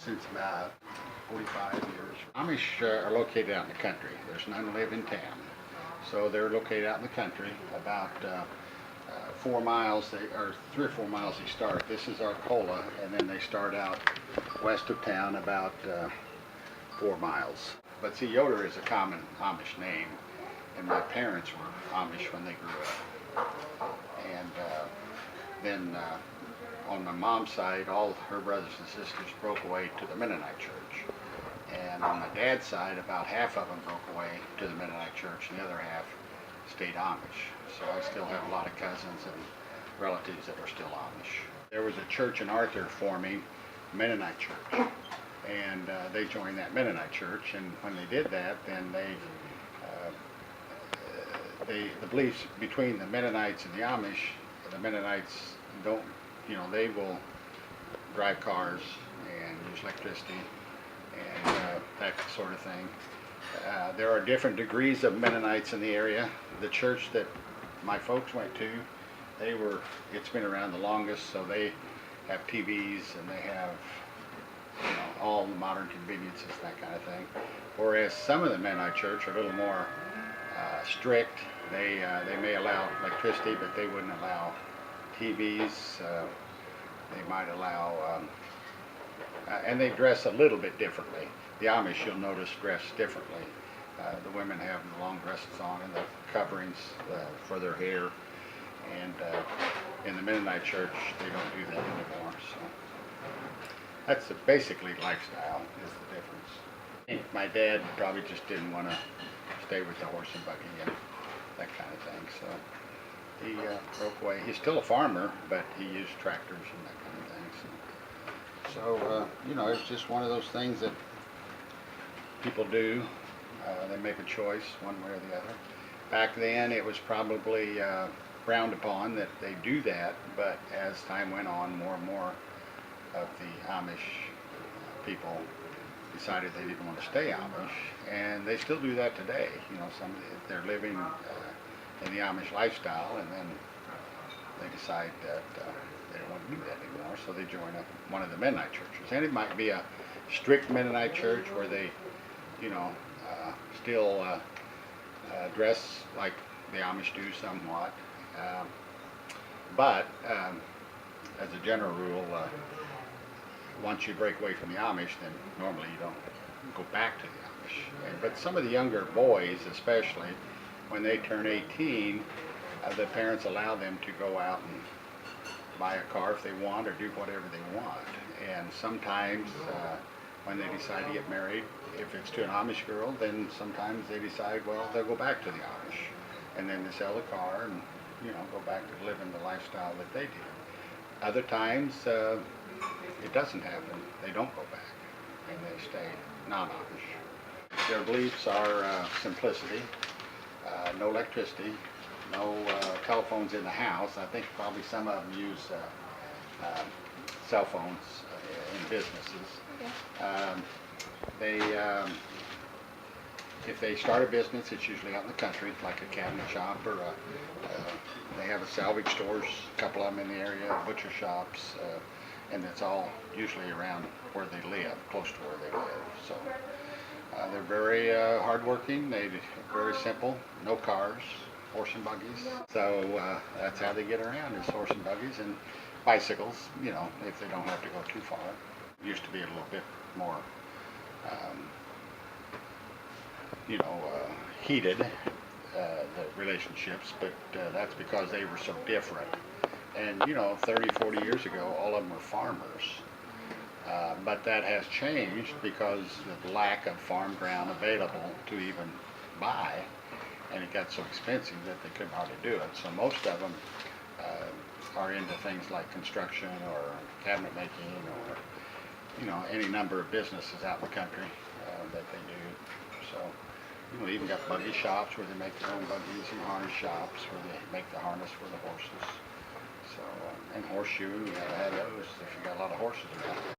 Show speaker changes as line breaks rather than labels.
since about 45 years. Amish are located out in the country. There's none live in town. So they're located out in the country, about 4 miles, or 3 or 4 miles they start. This is Arcola, and then they start out west of town about 4 miles. But see, Yoder is a common Amish name, and my parents were Amish when they grew up. And then on my mom's side, all her brothers and sisters broke away to the Mennonite church. And on my dad's side, about half of them broke away to the Mennonite church, and the other half stayed Amish. So I still have a lot of cousins and relatives that are still Amish. There was a church in Arthur forming, Mennonite church, and they joined that Mennonite church. And when they did that, then the beliefs between the Mennonites and the Mennonites don't, they will drive cars and use electricity and that sort of thing. There are different degrees of Mennonites in the area. The church that my folks went to, it's been around the longest, so they have TVs and they have all the modern conveniences, that kind of thing. Whereas some of the Mennonite church are a little more strict. They may allow electricity, but they wouldn't allow TVs. They might allow, and they dress a little bit differently. The Amish, you'll notice, dress differently. The women have the long dresses on and the coverings for their hair. And in the Mennonite church, they don't do that anymore. So that's basically lifestyle is the difference. I think my dad probably just didn't want to stay with the horse and buggy and that kind of thing. So he broke away. He's still a farmer, but he used tractors and that kind of thing. So it's just one of those things that people do. They make a choice one way or the other. Back then, it was probably frowned upon that they do that, but as time went on, more and more of the Amish people decided they didn't want to stay Amish, and they still do that today. They're living in the Amish lifestyle, and then they decide that they don't want to do that anymore, so they join up one of the Mennonite churches. And it might be a strict Mennonite church where they, still dress like the Amish do somewhat. But as a general rule, once you break away from the Amish, then normally you don't go back to the Amish. But some of the younger boys, especially, when they turn 18, the parents allow them to go out and buy a car if they want, or do whatever they want. And sometimes when they decide to get married, if it's to an Amish girl, then sometimes they decide, well, they'll go back to the Amish. And then they sell the car and, go back to living the lifestyle that they did. Other times, it doesn't happen. They don't go back, and they stay non-Amish. Their beliefs are simplicity, no electricity, no telephones in the house. I think probably some of them use cell phones in businesses. Okay. If they start a business, it's usually out in the country, like a cabinet shop, or they have a salvage stores, a couple of them in the area, butcher shops, and it's all usually around where they live, close to where they live. So they're very hardworking. They're very simple. No cars, horse and buggies. So that's how they get around, is horse and buggies and bicycles. If they don't have to go too far. It used to be a little bit more heated, the relationships, but that's because they were so different. And 30, 40 years ago, all of them were farmers. But that has changed because of the lack of farm ground available to even buy, and it got so expensive that they couldn't hardly do it. So most of them are into things like construction or cabinet making, or any number of businesses out in the country that they do. So they even got buggy shops where they make their own buggies, and harness shops where they make the harness for the horses. So and horseshoeing, you gotta have those if you got a lot of horses around.